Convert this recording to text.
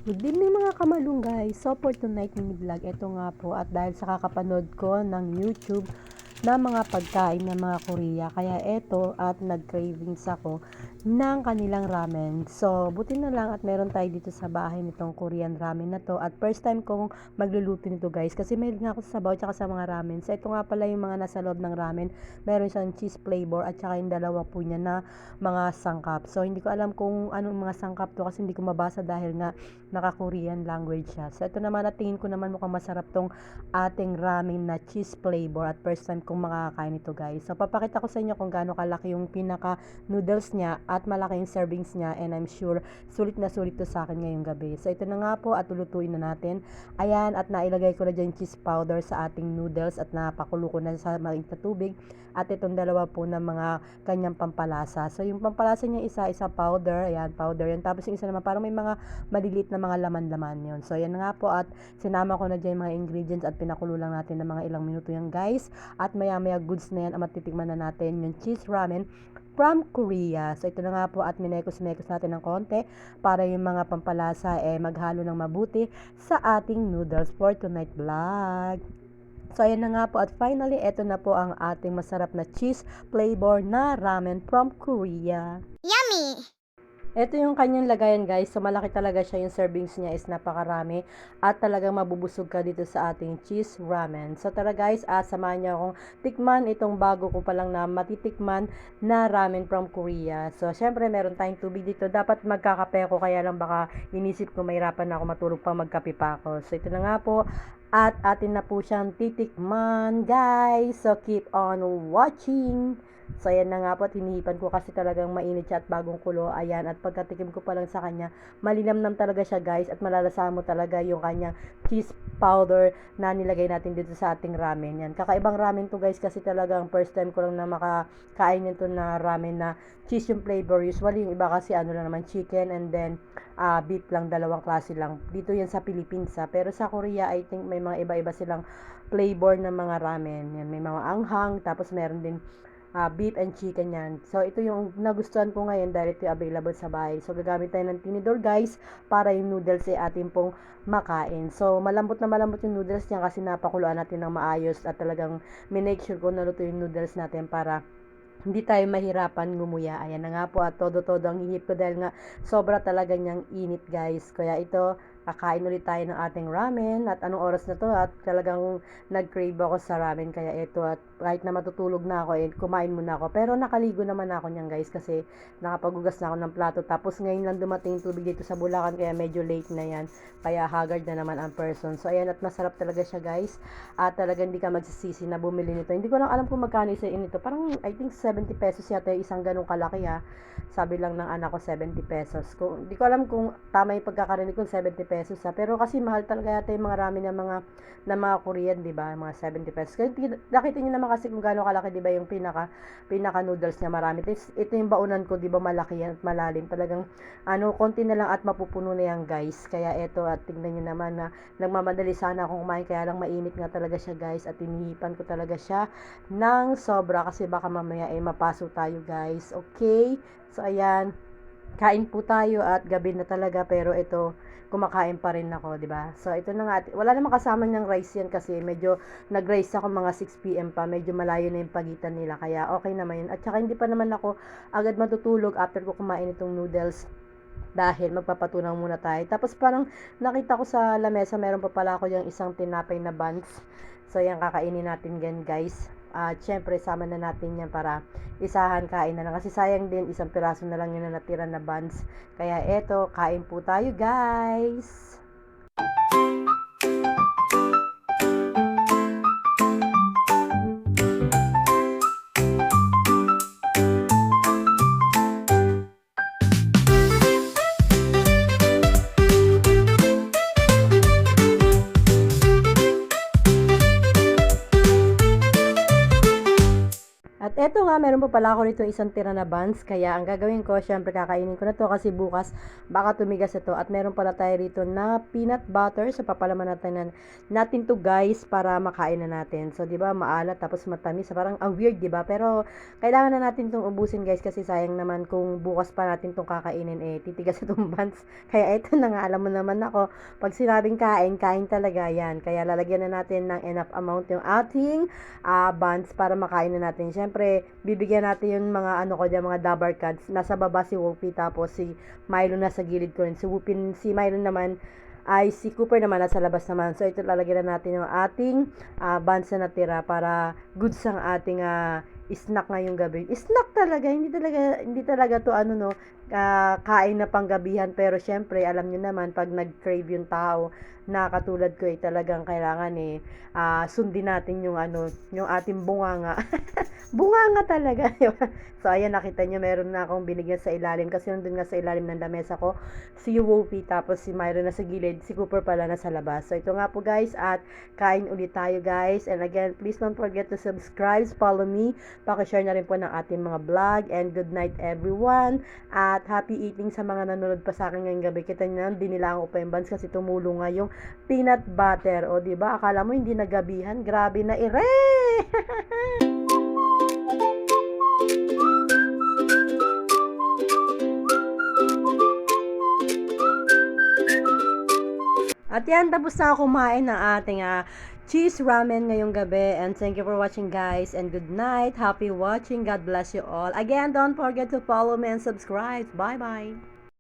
Good evening mga kamalunggay. So for tonight mini vlog, ito nga po at dahil sa kakapanood ko ng YouTube na mga pagkain ng mga Korea, kaya ito at nag-cravings ako ng kanilang ramen. So buti na lang at meron tayo dito sa bahay nitong Korean ramen na to at first time kong magluluto nito guys kasi may nga ako sa sabaw at sa mga ramen. So ito nga pala yung mga nasa loob ng ramen, meron siyang cheese flavor at saka yung dalawa po niya na mga sangkap. So hindi ko alam kung anong mga sangkap to kasi hindi ko mabasa dahil nga naka-Korean language siya. So, ito naman at tingin ko naman mukhang masarap tong ating ramen na cheese flavor at first time kong makakain ito guys. So, papakita ko sa inyo kung gaano kalaki yung pinaka noodles niya at malaki yung servings niya and I'm sure sulit na sulit to sa akin ngayong gabi. So, ito na nga po at lulutuin na natin. Ayan at nailagay ko na dyan cheese powder sa ating noodles at napakulo ko na sa mainit na tubig at itong dalawa po ng mga kanyang pampalasa. So, yung pampalasa niya isa powder, ayan powder yan. Tapos yung isa naman parang may mga maliliit na mga laman-laman yun. So, yan nga po at sinama ko na dyan yung mga ingredients at pinakulo lang natin ng mga ilang minuto yan guys. At maya-maya goods na yan at matitikman na natin yung cheese ramen from Korea. So, ito na nga po at minekos-mekos natin ng konti para yung mga pampalasa maghalo ng mabuti sa ating noodles for tonight vlog. So, ayan na nga po at finally, ito na po ang ating masarap na cheese flavor na ramen from Korea. Yummy! Ito yung kanyang lagayan guys. So malaki talaga siya. Yung servings niya is napakarami. At talagang mabubusog ka dito sa ating cheese ramen. So tara guys, samahan niyo akong tikman itong bago ko palang na matitikman na ramen from Korea. So syempre meron tayong tubig dito. Dapat magkakape ako kaya lang baka inisip ko mahirapan na ako matulog pang magkape pa ako. So ito na nga po. At atin na po siyang titikman guys. So keep on watching. So, ayan na nga po at hinihipan ko kasi talagang mainit siya at bagong kulo. Ayan, at pagkatikim ko pa lang sa kanya, malinamnam talaga siya guys at malalasahan mo talaga yung kanyang cheese powder na nilagay natin dito sa ating ramen. Yan, kakaibang ramen to guys kasi talagang first time ko lang na makakain nito na ramen na cheese yung flavor. Usually yung iba kasi ano lang naman chicken and then beef lang, dalawang klase lang. Dito yan sa Philippines pero sa Korea I think may mga iba-iba silang flavor ng mga ramen. Yan, may mga anghang tapos meron din beef and chicken yan. So, ito yung nagustuhan ko ngayon dahil ito available sa bahay. So, gagamit tayo ng tinidor guys para yung noodles ay atin pong makain. So, malambot na malambot yung noodles niya kasi napakuluan natin ng maayos at talagang minake sure ko naluto yung noodles natin para hindi tayo mahirapan ngumuya. Ayan na nga po at todo-todo ang hihip ko dahil nga sobra talaga niyang init guys. Kaya ito, kakain ulit tayo ng ating ramen at anong oras na to at talagang nag-crave ako sa ramen kaya ito at kahit na matutulog na ako kumain muna ako pero nakaligo naman ako niyan guys kasi nakapagugas na ako ng plato tapos ngayon lang dumating tubig dito sa Bulacan kaya medyo late na yan kaya haggard na naman ang person. So ayan at masarap talaga siya guys at talagang hindi ka magsisisi na bumili nito. Hindi ko lang alam kung magkano isa nito, parang I think 70 pesos yata yung isang ganong kalaki sabi lang ng anak ko 70 pesos. Hindi ko alam kung tama yung pagkakarinig ko 70 pesos pero kasi mahal talaga yata yung mga ramen ng mga Korean, 'di ba? Mga 70 pesos. Kaya nakita niyo naman kasi kung gaano kalaki 'di ba yung pinaka noodles niya marami. Ito yung baunan ko, 'di ba? Malaki yan at malalim. Talagang konti na lang at mapupuno na yan, guys. Kaya eto at tingnan niyo naman na nagmamadali sana akong kumain kaya lang mainit nga talaga siya, guys. At hinihipan ko talaga siya ng sobra kasi baka mamaya mapaso tayo, guys. Okay? So ayan, kain po tayo at gabi na talaga pero ito kumakain pa rin ako, 'di ba? So ito na nga, wala namang kasama ng rice yan kasi medyo nag-rice ako mga 6 PM pa, medyo malayo na yung pagitan nila kaya okay naman yun. At saka hindi pa naman ako agad matutulog after ko kumain itong noodles dahil magpapatunaw muna tayo. Tapos parang nakita ko sa lamesa meron pa pala ako yung isang tinapay na buns. So yan kakainin natin gan guys. Syempre sama na natin yan para isahan kain na lang kasi sayang din isang piraso na lang yun na natira na buns kaya eto kain po tayo guys. At eto nga, meron pa pala ako nito isang tira na buns. Kaya ang gagawin ko, syempre kakainin ko na to kasi bukas baka tumigas ito. At meron pala tayo rito na peanut butter. So papalaman natin to guys para makain na natin. So 'di ba maalat tapos matamis. Parang weird 'di ba? Pero kailangan na natin tong ubusin guys kasi sayang naman kung bukas pa natin tong kakainin titigas itong buns. Kaya ito na nga, alam mo naman ako, pag sinabing kain, kain talaga yan. Kaya lalagyan na natin ng enough amount yung ating buns para makain na natin. Siyempre, bibigyan natin yung mga mga dabar cuts. Nasa baba si Wolfie tapos si Milo nasa gilid ko rin. Si Milo naman ay si Cooper naman nasa labas naman. So ito lalagyan na natin yung ating buns na natira para goods ang ating snack ngayong gabi. Snack talaga, hindi talaga to kain na panggabihan, pero syempre alam niyo naman pag nag-crave yung tao na katulad ko talagang kailangan sundin natin yung ating bunganga. Bunganga talaga. So ayan, nakita niyo meron na akong binigyan sa ilalim kasi nandun nga sa ilalim ng lamesa ko si Wolfie tapos si Myron na sa gilid, si Cooper pala nasa labas. So ito nga po guys, at kain ulit tayo guys. And again, please don't forget to subscribe, follow me, paki-share na rin po ng ating mga vlog, and good night everyone. At happy eating sa mga nanonood pa sa akin ngayong gabi. Kita niyo na, dinilaan ko pa yung buns kasi tumulong nga yung peanut butter. O, diba? Akala mo hindi nagabihan? Grabe na ire! At yan, tapos na kumain ng ating cheese ramen ngayong gabi. And thank you for watching guys. And good night. Happy watching. God bless you all. Again, don't forget to follow me and subscribe. Bye-bye.